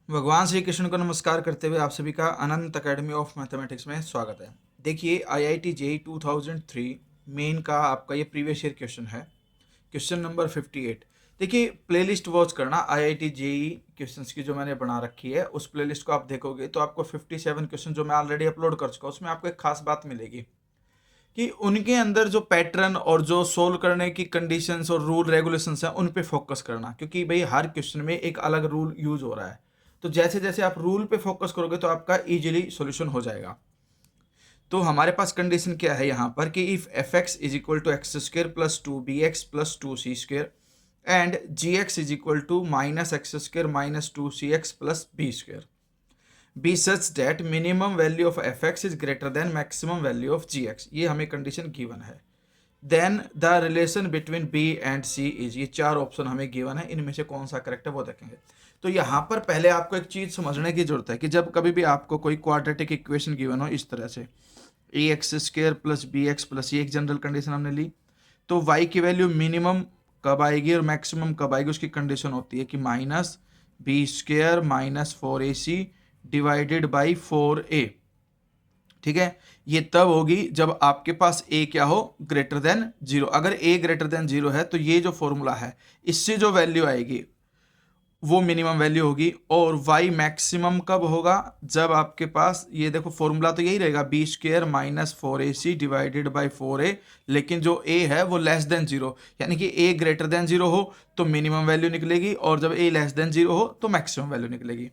भगवान श्री कृष्ण को नमस्कार करते हुए आप सभी का अनंत अकेडमी ऑफ मैथमेटिक्स में स्वागत है। देखिए आईआईटी जेईई 2003 मेन का आपका ये प्रीवियस ईयर क्वेश्चन है, क्वेश्चन नंबर 58। देखिए प्लेलिस्ट वॉच करना आईआईटी जेईई क्वेश्चंस की जो मैंने बना रखी है, उस प्लेलिस्ट को आप देखोगे तो आपको 57 क्वेश्चन जो मैं ऑलरेडी अपलोड कर चुका हूँ उसमें आपको एक खास बात मिलेगी कि उनके अंदर जो पैटर्न और जो सोल्व करने की कंडीशंस और रूल रेगुलेशंस हैं उन पे फोकस करना, क्योंकि भाई हर क्वेश्चन में एक अलग रूल यूज हो रहा है। तो जैसे जैसे आप रूल पे फोकस करोगे तो आपका इजीली सॉल्यूशन हो जाएगा। तो हमारे पास कंडीशन क्या है यहाँ पर कि if F x is equal to X square plus two B x plus two C square and G X is equal to minus X square minus two C X plus B square B such that minimum value of F x is greater than maximum value of ji X, ये हमें condition given है। Then the relation between B and C is, ये चार option हमें given है, इनमें से कौन सा करेक्ट है वो देखेंगे। तो यहाँ पर पहले आपको एक चीज समझने की जरूरत है कि जब कभी भी आपको कोई क्वाड्रेटिक इक्वेशन गिवन हो इस तरह से A X square plus B x plus, ये एक जनरल कंडीशन हमने ली, तो वाई की वैल्यू मिनिमम कब आएगी और मैक्सिमम कब आएगी उसकी कंडीशन होती है कि minus B square minus four A C divided by four A. ठीक है, ये तब होगी जब आपके पास a क्या हो, ग्रेटर देन जीरो। अगर a ग्रेटर देन जीरो है तो ये जो फॉर्मूला है इससे जो वैल्यू आएगी वो मिनिमम वैल्यू होगी। और y मैक्सिमम कब होगा, जब आपके पास ये देखो फॉर्मूला तो यही रहेगा B square minus four A C divided by four A, लेकिन जो a है वो लेस देन जीरो, यानी कि a ग्रेटर देन जीरो हो तो मिनिमम वैल्यू निकलेगी और जब a लेस देन जीरो हो तो मैक्सिमम वैल्यू निकलेगी।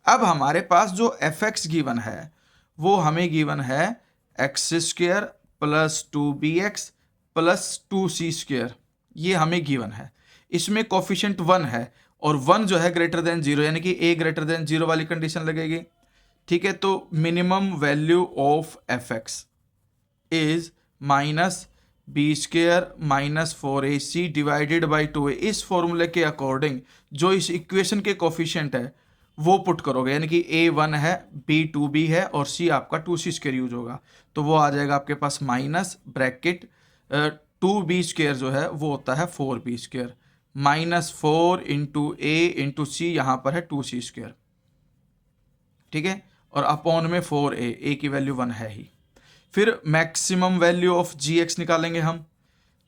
अब हमारे पास जो एफ एक्स गिवन है वो हमें गिवन है x square plus two B x plus two सी स्क्र, ये हमें गिवन है। इसमें कोफिशिएंट वन है और वन जो है ग्रेटर देन जीरो, यानी कि ए ग्रेटर देन जीरो वाली कंडीशन लगेगी। ठीक है, तो minimum value of F x is minus B square minus four A C divided by two a. इस फॉर्मूले के अकॉर्डिंग जो इस इक्वेशन के कोफिशिएंट है वो पुट करोगे, यानी कि ए वन है, बी टू बी है और सी आपका टू सी स्क्र यूज होगा, तो वो आ जाएगा आपके पास minus bracket two B square जो है वो होता है four B square minus four into a into c, यहाँ पर है टू सी स्क्र। ठीक है, और अपॉन में फोर ए की वैल्यू वन है ही। फिर maximum value of ji X निकालेंगे हम।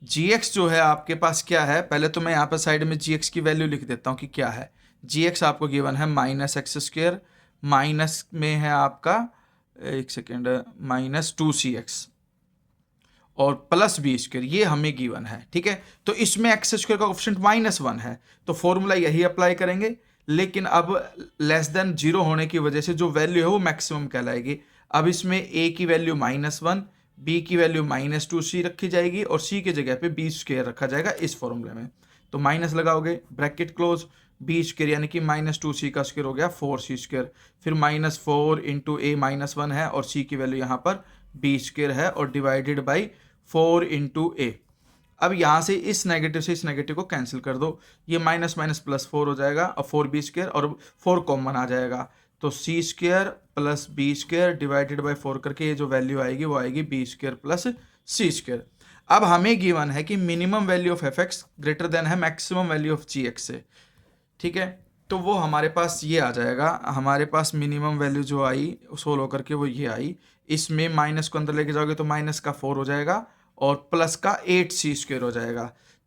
जी एक्स जो है आपके पास क्या है, पहले तो मैं यहाँ पर साइड में जी एक्स की वैल्यू लिख देता हूँ कि क्या है। जी एक्स आपको गिवन है माइनस एक्स स्क्र, माइनस में है आपका एक second minus two C x और प्लस बी स्क्र, ये हमें गिवन है। ठीक है, तो इसमें एक्स स्क्र का कोफिशिएंट माइनस वन है तो फॉर्मूला यही अप्लाई करेंगे, लेकिन अब लेस देन जीरो होने की वजह से जो वैल्यू है वो मैक्सिमम कहलाएगी। अब इसमें a की वैल्यू माइनस वन, बी की वैल्यू माइनस टू सी रखी जाएगी और सी की जगह पे बी स्क्र रखा जाएगा इस फॉर्मूले में। तो माइनस लगाओगे, ब्रैकेट क्लोज, बी स्क्र यानी कि माइनस टू सी का स्क्र हो गया फोर सी स्क्र, फिर माइनस फोर इंटू ए माइनस वन है और सी की वैल्यू यहाँ पर बी स्क्र है और डिवाइडेड बाई फोर इंटू ए। अब यहाँ से इस नेगेटिव को कैंसिल कर दो, ये माइनस माइनस प्लस फोर हो जाएगा और फोर बी स्क्र और फोर कॉमन आ जाएगा, तो c square plus B square divided by four करके ये जो वैल्यू आएगी वो आएगी बी स्क्र प्लस सी स्क्र। अब हमें गिवन है कि minimum value of F x greater than है maximum value of ji x से। ठीक है, तो वो हमारे पास ये आ जाएगा, हमारे पास मिनिमम वैल्यू जो आई सोल्व होकर के वो ये आई। इसमें माइनस को अंदर लेके जाओगे तो माइनस का फोर हो जाएगा और प्लस का एट सी स्क्र हो जाएगा,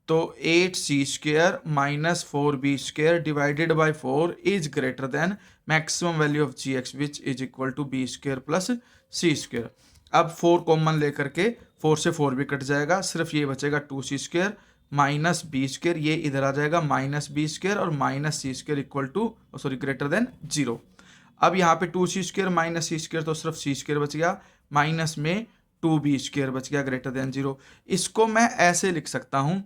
तो eight C square minus four B square divided by four is greater than maximum value of ji X which is equal to B square plus C square. अब four common लेकर के four से four भी cut जाएगा, सिर्फ ये बचेगा two सी square minus B square, ये इधर आ जाएगा माइनस बी स्क्र और minus C square equal to sorry greater than zero. अब यहाँ पे टू सी स्क्र माइनस सी स्क्र तो सिर्फ सी स्क्र बच गया, माइनस में टू बी स्क्र बच गया ग्रेटर देन जीरो। इसको मैं ऐसे लिख सकता हूँ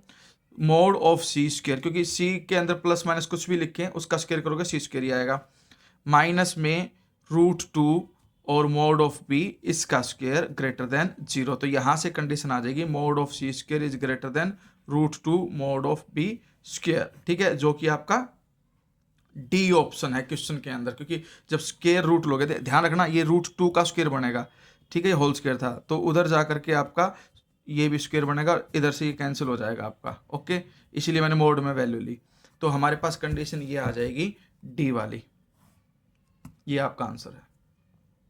मोड ऑफ सी स्क्र, क्योंकि सी के अंदर प्लस माइनस कुछ भी लिखें उसका स्क्र करोगे सी स्क्र ही आएगा, माइनस में रूट टू और मोड ऑफ बी इसका स्क्र ग्रेटर देन जीरो। तो यहाँ से कंडीशन आ जाएगी mod of C square is greater than root two mod of B square. ठीक है, जो कि आपका डी ऑप्शन है क्वेश्चन के अंदर, क्योंकि जब स्क्वायर रूट लोगे ध्यान रखना ये रूट टू का स्क्वायर बनेगा। ठीक है, होल स्क्वायर था तो उधर जा करके आपका ये भी स्क्वायर बनेगा, इधर से ये कैंसिल हो जाएगा आपका। ओके, इसीलिए मैंने मोड में वैल्यू ली, तो हमारे पास कंडीशन ये आ जाएगी डी वाली। ये आपका आंसर है।